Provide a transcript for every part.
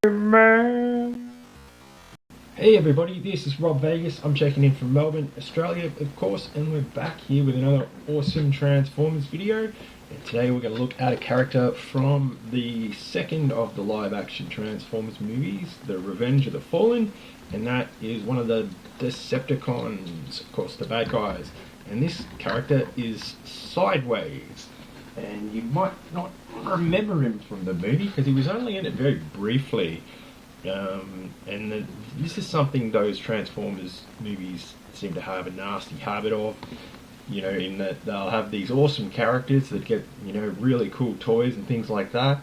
Hey everybody, this is Rob Vegas. I'm checking in from Melbourne, Australia, of course, and we're back here with another awesome Transformers video. And today we're going to look at a character from the second of the live-action Transformers movies, The Revenge of the Fallen, and that is one of the Decepticons, of course, the bad guys. And this character is Sideways, and you might not remember him from the movie because he was only in it very briefly. This is something those Transformers movies seem to have a nasty habit of, in that they'll have these awesome characters that get, really cool toys and things like that,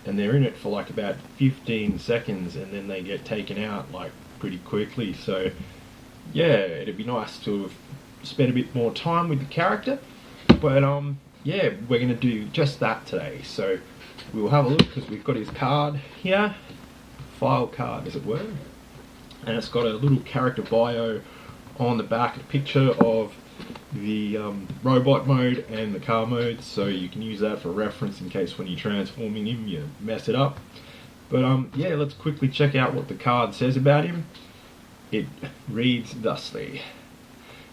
and they're in it for like about 15 seconds and then they get taken out like pretty quickly. So yeah, it'd be nice to have spent a bit more time with the character, but yeah, we're going to do just that today. So we'll have a look because we've got his card here. File card, as it were, and it's got a little character bio on the back, a picture of the robot mode and the car mode, so you can use that for reference in case when you're transforming him you mess it up. But yeah, let's quickly check out what the card says about him. It reads thusly: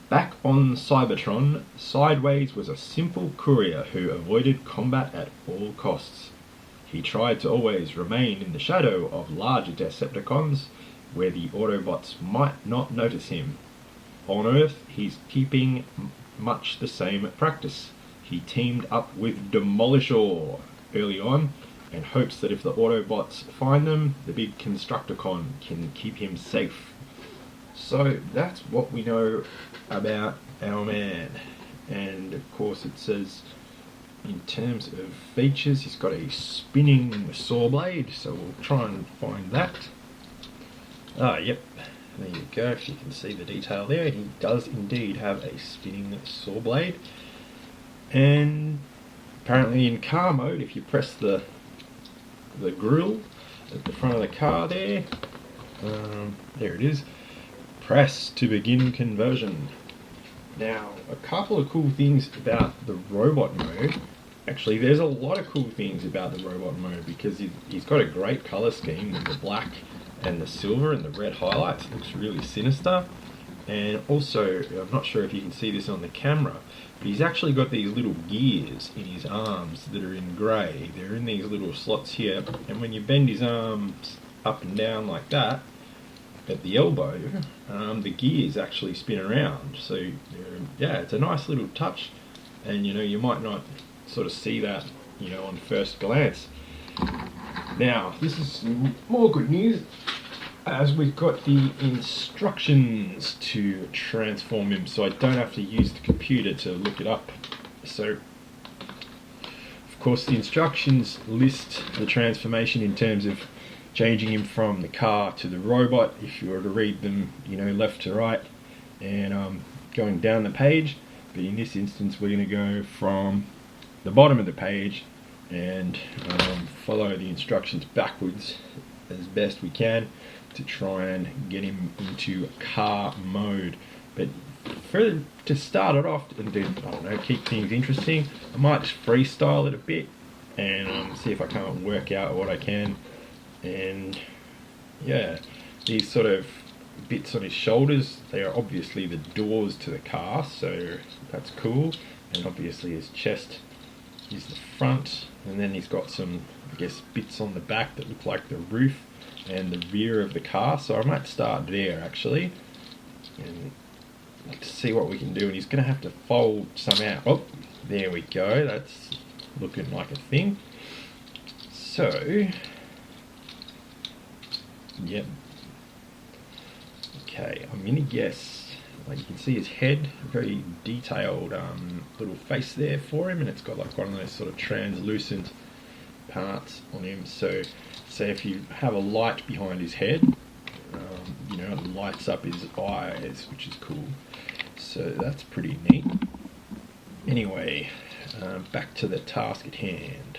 back on Cybertron, Sideways was a simple courier who avoided combat at all costs. He tried to always remain in the shadow of larger Decepticons, where the Autobots might not notice him. On Earth, he's keeping much the same practice. He teamed up with Demolisher early on, and hopes that if the Autobots find them, the big Constructicon can keep him safe. So that's what we know about our man. And of course it says, in terms of features, he's got a spinning saw blade, so we'll try and find that. Yep, there you go, if you can see the detail there, he does indeed have a spinning saw blade. And apparently in car mode, if you press the grille at the front of the car there, there it is, press to begin conversion. Now, a couple of cool things about the robot mode. Actually, there's a lot of cool things about the robot mode because he's got a great colour scheme with the black and the silver and the red highlights. It looks really sinister. And also, I'm not sure if you can see this on the camera, but he's actually got these little gears in his arms that are in grey. They're in these little slots here, and when you bend his arms up and down like that, at the elbow, the gears actually spin around. So yeah, it's a nice little touch, and you might not sort of see that on first glance. Now this is more good news, as we've got the instructions to transform him, so I don't have to use the computer to look it up. So of course the instructions list the transformation in terms of changing him from the car to the robot, if you were to read them, left to right, and going down the page. But in this instance, we're going to go from the bottom of the page and follow the instructions backwards as best we can to try and get him into car mode. But to start it off and to, keep things interesting, I might just freestyle it a bit and see if I can't work out what I can. And yeah, these sort of bits on his shoulders, they are obviously the doors to the car, so that's cool. And obviously his chest is the front, and then he's got some, I guess, bits on the back that look like the roof and the rear of the car. So I might start there actually and let's see what we can do. And he's going to have to fold some out. Oh, there we go, that's looking like a thing. So yep. Okay, I'm gonna guess, like you can see his head, very detailed little face there for him, and it's got like one of those sort of translucent parts on him. So if you have a light behind his head, it lights up his eyes, which is cool. So that's pretty neat. Anyway, back to the task at hand.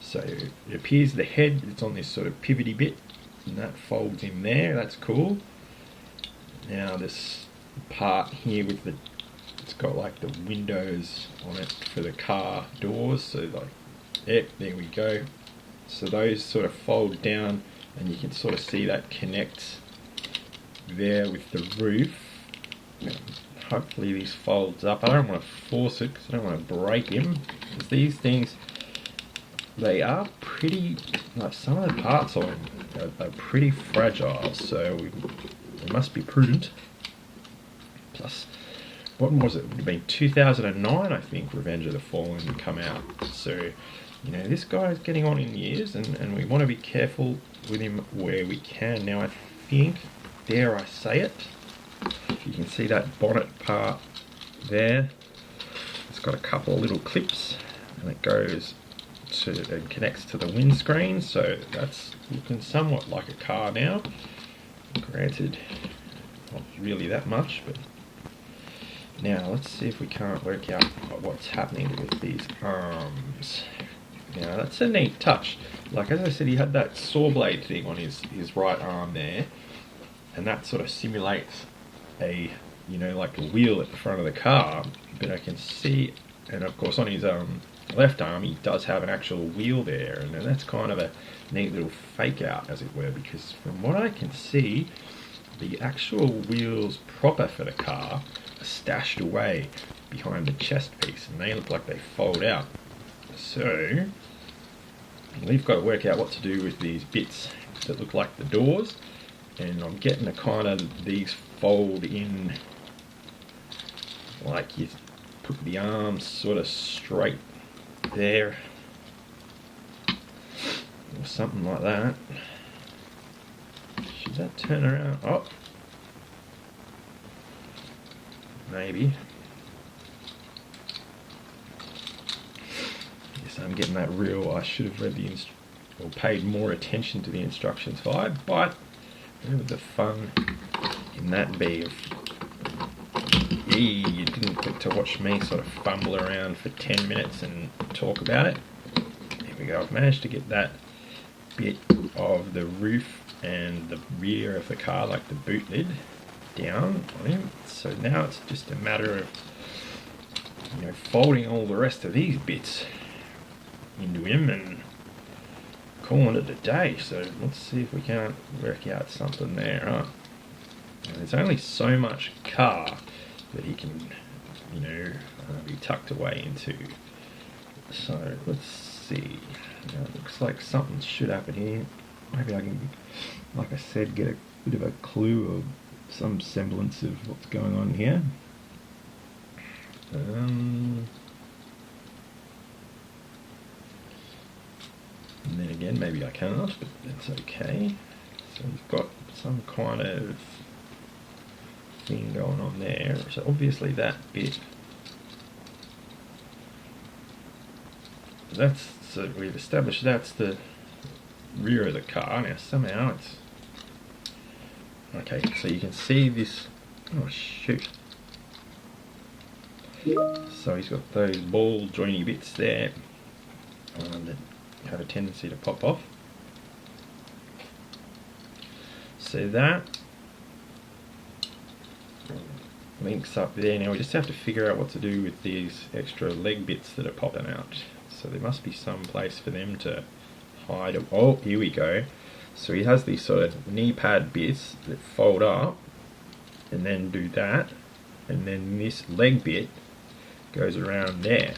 So it appears the head, it's on this sort of pivoty bit, and that folds in there. That's cool. Now this part here with it's got like the windows on it for the car doors, so like there we go. So those sort of fold down and you can sort of see that connects there with the roof. Hopefully this folds up. I don't want to force it because I don't want to break him, because these things, they are pretty, like some of the parts of them are pretty fragile, so we must be prudent. Plus, what was it? It would have been 2009, I think, Revenge of the Fallen would come out. So, you know, this guy is getting on in years, and we want to be careful with him where we can. Now, I think, dare I say it, you can see that bonnet part there. It's got a couple of little clips, and it goes to and connects to the windscreen, so that's looking somewhat like a car now. Granted, not really that much, but now let's see if we can't work out what's happening with these arms. Now that's a neat touch. Like, as I said, he had that saw blade thing on his right arm there, and that sort of simulates a, you know, like a wheel at the front of the car. But I can see, and of course on his left arm he does have an actual wheel there, and that's kind of a neat little fake out, as it were, because from what I can see, the actual wheels proper for the car are stashed away behind the chest piece, and they look like they fold out. So we've got to work out what to do with these bits that look like the doors, and I'm getting a kind of these fold in, like you put the arms sort of straight there, or something like that. Should that turn around? Oh, maybe. Yes, I'm getting that real. I should have read the or paid more attention to the instructions vibe, but where would the fun in that be? You didn't get to watch me sort of fumble around for 10 minutes and talk about it. There we go. I've managed to get that bit of the roof and the rear of the car, like the boot lid, down on him. So now it's just a matter of, you know, folding all the rest of these bits into him and calling it a day. So let's see if we can't work out something there. Huh? And there's only so much car that he can, you know, be tucked away into. So let's see. Now it looks like something should happen here. Maybe I can, like I said, get a bit of a clue of some semblance of what's going on here. And then again, maybe I can't, but that's okay. So we've got some kind of thing going on there. So obviously that bit, that's, so we've established that's the rear of the car. Now somehow it's okay, so you can see this. Oh shoot. So he's got those ball joiny bits there that have a tendency to pop off. So that links up there. Now we just have to figure out what to do with these extra leg bits that are popping out. So there must be some place for them to hide. Oh, here we go. So he has these sort of knee pad bits that fold up and then do that, and then this leg bit goes around there,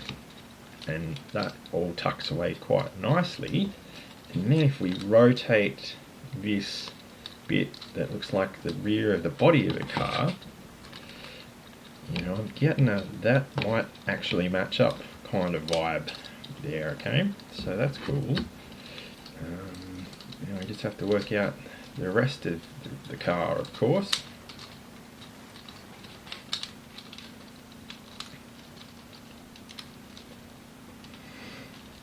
and that all tucks away quite nicely. And then if we rotate this bit that looks like the rear of the body of the car, you know, I'm getting a that might actually match up kind of vibe there. Okay, so that's cool. You know, we just have to work out the rest of the car, of course.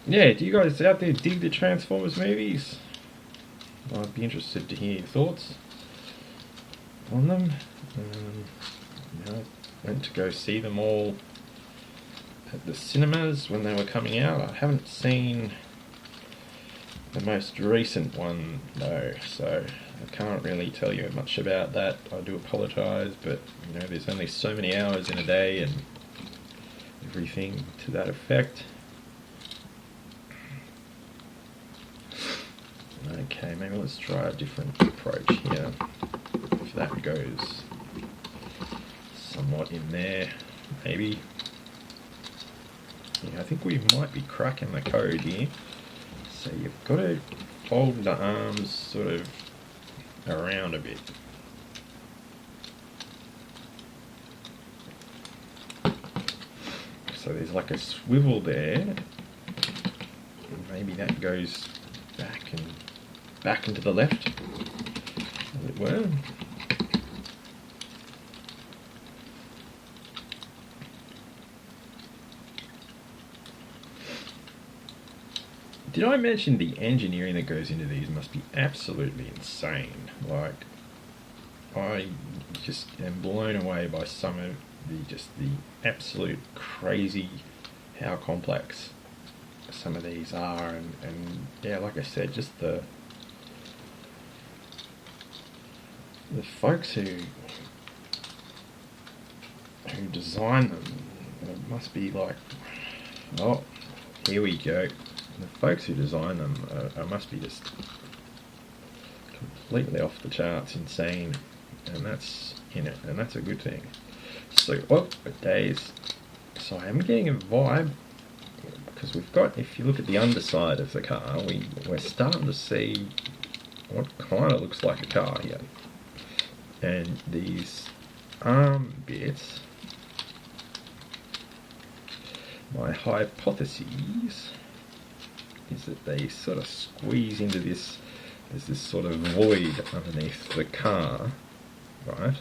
Yeah, do you guys out there dig the Transformers movies? Well, I'd be interested to hear your thoughts on them. You know, I went to go see them all at the cinemas when they were coming out. I haven't seen the most recent one though, so I can't really tell you much about that. I do apologise, but you know, there's only so many hours in a day and everything to that effect. Okay. Okay, maybe let's try a different approach here. If that goes somewhat in there, maybe. Yeah, I think we might be cracking the code here. So you've got to fold the arms sort of around a bit. So there's like a swivel there. And maybe that goes back into the left, as it were. Did I mention the engineering that goes into these must be absolutely insane? Like, I just am blown away by some of the absolute crazy how complex some of these are, and yeah, like I said, just the folks who design them, it must be like, oh, here we go. The folks who design them must be just completely off the charts, insane, and that's and that's a good thing. So, days. So I am getting a vibe, because we've got, if you look at the underside of the car, we're starting to see what kind of looks like a car here, and these arm bits. My hypothesis is that they sort of squeeze into this, there's this sort of void underneath the car, right?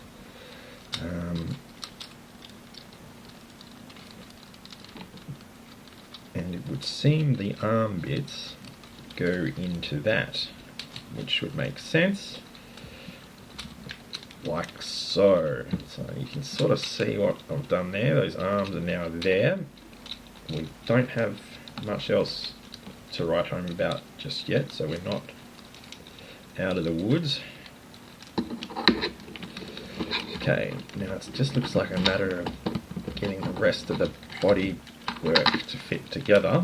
And it would seem the arm bits go into that, which would make sense, like so. So you can sort of see what I've done there. Those arms are now there. We don't have much else to write home about just yet, so we're not out of the woods. Okay, now it just looks like a matter of getting the rest of the body work to fit together.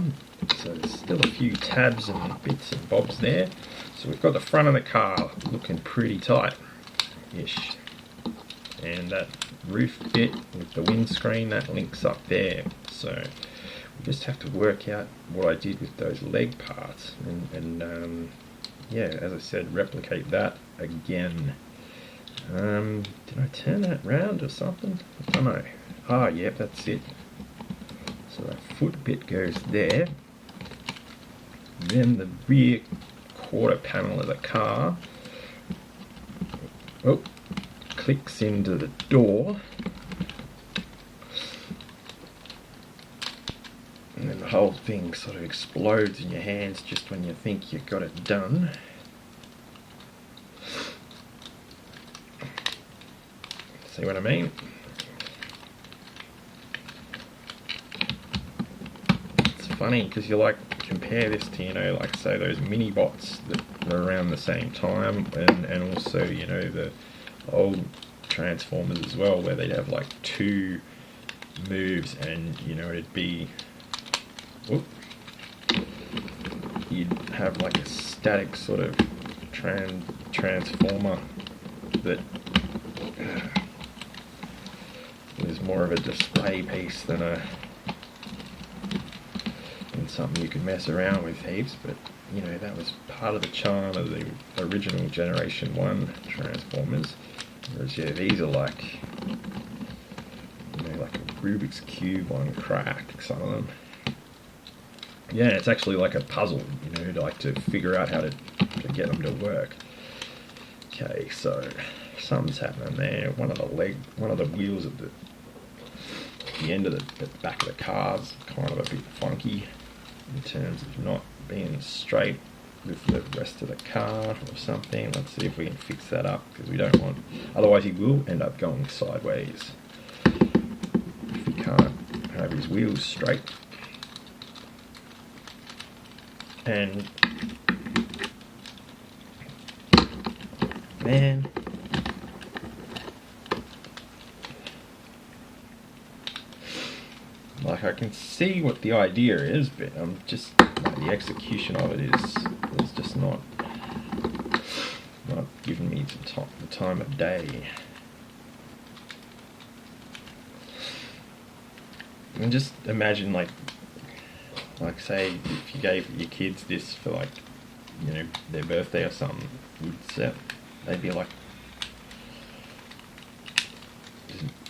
So there's still a few tabs and bits and bobs there. So we've got the front of the car looking pretty tight-ish. And that roof bit with the windscreen, that links up there. So we just have to work out what I did with those leg parts, and yeah, as I said, replicate that again. Did I turn that round or something? I don't know. Ah, yep, that's it. So that foot bit goes there. Then the rear quarter panel of the car clicks into the door. And then the whole thing sort of explodes in your hands just when you think you've got it done. See what I mean? It's funny because you compare this to, like say those mini bots that were around the same time, and also, the old Transformers as well, where they'd have like two moves, and it'd be, you'd have like a static sort of transformer that was more of a display piece than something you could mess around with heaps, but that was part of the charm of the original Generation 1 Transformers. Whereas these are like like a Rubik's Cube on crack, some of them. Yeah, it's actually like a puzzle, to figure out how to get them to work. Okay, so something's happening there. One of the wheels at the end of the back of the car's kind of a bit funky in terms of not being straight with the rest of the car or something. Let's see if we can fix that up, because we don't want, otherwise he will end up going sideways if he can't have his wheels straight. And man, I can see what the idea is, but I'm just, the execution of it is just not not giving me the time of day. And just imagine, like say, if you gave your kids this for, like, you know, their birthday or something, they'd be like,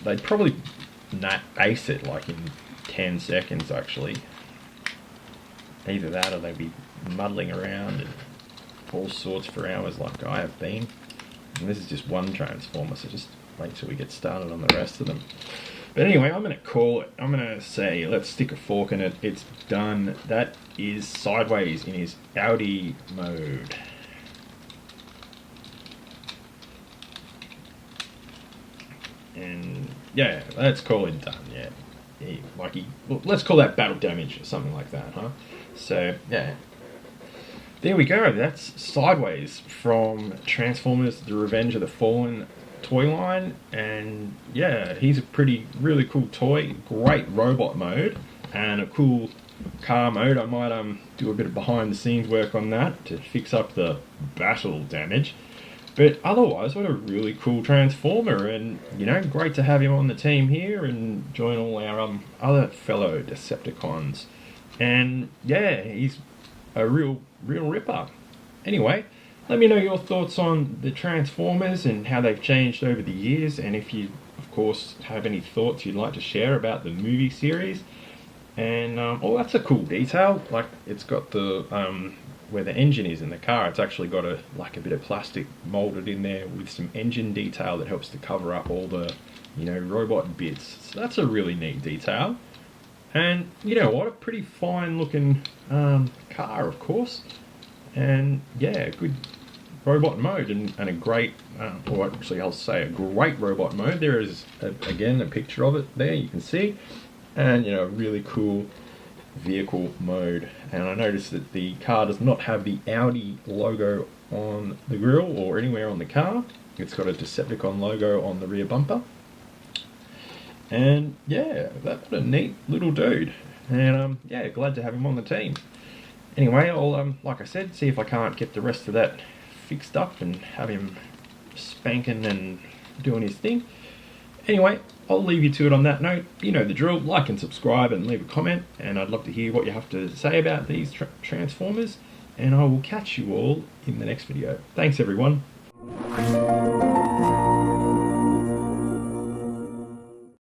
they'd probably not ace it like in 10 seconds actually. Either that or they'd be muddling around and all sorts for hours like I have been. And this is just one transformer, so just wait till we get started on the rest of them. But anyway, I'm going to call it. I'm going to say, let's stick a fork in it. It's done. That is Sideways in his Audi mode. And yeah, let's call it done. Yeah, well, let's call that battle damage or something like that, huh? So yeah, there we go. That's Sideways from Transformers: The Revenge of the Fallen toy line. And yeah, he's a really cool toy. Great robot mode and a cool car mode. I might do a bit of behind the scenes work on that to fix up the battle damage. But otherwise, what a really cool Transformer, and you know, great to have him on the team here and join all our other fellow Decepticons. And yeah, he's a real ripper. Anyway, let me know your thoughts on the Transformers and how they've changed over the years, and if you, of course, have any thoughts you'd like to share about the movie series. And oh, that's a cool detail. Like, it's got the where the engine is in the car, it's actually got a bit of plastic molded in there with some engine detail that helps to cover up all the, you know, robot bits. So that's a really neat detail. And you know what, a pretty fine looking car, of course. And yeah, good robot mode and a great, or actually I'll say a great robot mode. There is again a picture of it there, you can see. And you know, really cool vehicle mode. And I noticed that the car does not have the Audi logo on the grille or anywhere on the car. It's got a Decepticon logo on the rear bumper. And yeah, that's a neat little dude. And yeah, glad to have him on the team. Anyway, I'll like I said, see if I can't get the rest of that fixed up and have him spanking and doing his thing. Anyway, I'll leave you to it on that note. You know the drill. Like and subscribe and leave a comment. And I'd love to hear what you have to say about these Transformers. And I will catch you all in the next video. Thanks, everyone.